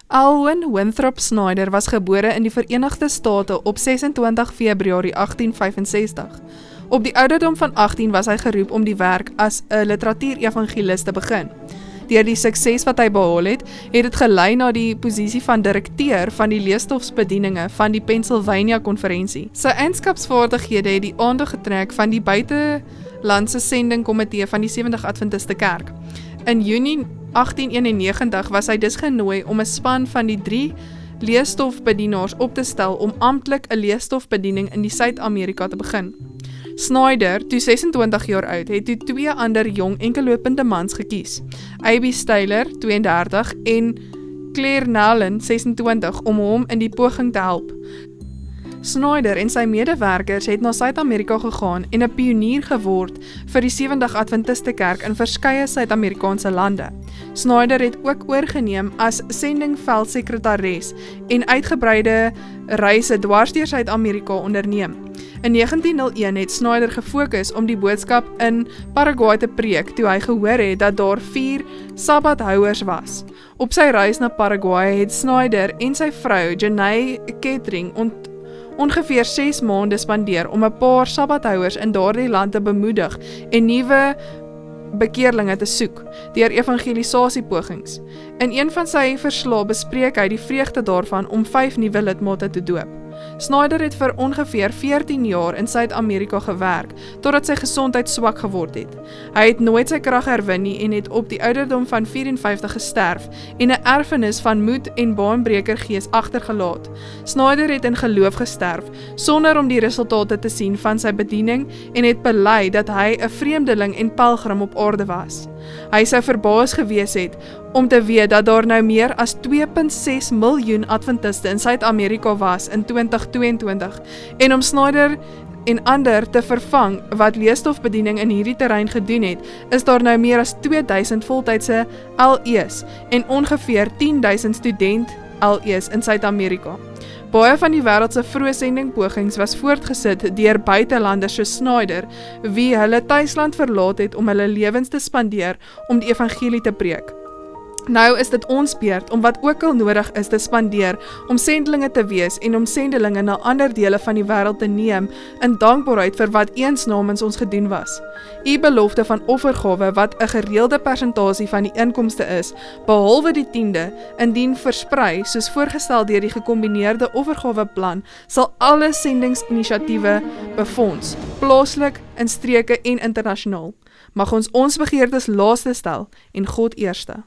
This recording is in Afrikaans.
Alwyn Winthrop Snyder was gebore in die Verenigde State op 26 Februarie 1865. Op die ouderdom van 18 was hy geroep om die werk as 'n literatuur-evangelis te begin. Deur die sukses wat hy behaal het dit gelei na die posisie van direkteur van die leesstofsbedieninge van die Pennsylvania Konferensie. Sy eienaarskapsvaardighede het die aandag getrek van die buitelandse sendingkomitee van die Seventh Adventiste Kerk. In Junie 1891 was hy dus genooi om 'n span van die 3 leesstofbedienaars op te stel om amptelik 'n leesstofbediening in die Suid-Amerika te begin. Snyder, toe 26 jaar oud, het toe 2 ander jong enkellopende mans gekies, A.B. Steyler, 32, en Claire Nallen, 26, om hom in die poging te help. Snyder en sy medewerkers het na Suid-Amerika gegaan en 'n pionier geword vir die Seventh Adventiste Kerk in verskeie Suid-Amerikaanse lande. Snyder het ook oorgeneem as sendingveldsekretaris en uitgebreide reise dwars deur Suid-Amerika onderneem. In 1901 het Snyder gefokus om die boodskap in Paraguay te preek toe hy gehoor het dat daar 4 sabbathouers was. Op sy reis na Paraguay het Snyder en sy vrou, Janae Kettering, ongeveer 6 maande spandeer om 'n paar sabbathouers in daardie land te bemoedig en nuwe bekeerlinge te soek deur evangelisasiepogings. In een van sy verslae bespreek hy die vreugde daarvan om 5 nuwe lidmate te doop. Snyder het vir ongeveer 14 jaar in Suid-Amerika gewerk, totdat sy gesondheid swak geword het. Hy het nooit sy krag herwin nie en het op die ouderdom van 54 gesterf en 'n erfenis van moed en baanbreker gees agtergelaat. Snyder het in geloof gesterf, sonder om die resultate te sien van sy bediening en het bely dat hy 'n vreemdeling en pelgrim op aarde was. Hy sou verbaas gewees het om te weet dat daar nou meer as 2,6 miljoen Adventiste in Suid-Amerika was in 2022 en om Snyder en ander te vervang wat leesstofbediening in hierdie terrein gedoen het, is daar nou meer as 2000 voltydse LE's en ongeveer 10,000 student LE's in Suid-Amerika. Baie van die wêreld se vroeë sendingpogings was voortgesit deur buitelanders soos Snyder, wie hulle tuisland verlaat het om hulle lewens te spandeer om die evangelie te preek. Nou is dit ons beurt om wat ook al nodig is te spandeer om sendelinge te wees en om sendelinge na ander dele van die wêreld te neem in dankbaarheid vir wat eens namens ons gedoen was. U belofte van offergawe wat 'n gereelde persentasie van die inkomste is, behalwe die 10de, indien versprei soos voorgestel deur die gekombineerde offergaweplan, sal alle sendingsinisiatiewe befonds, plaaslik, in streke en internasionaal. Mag ons begeertes laaste stel en God eerste.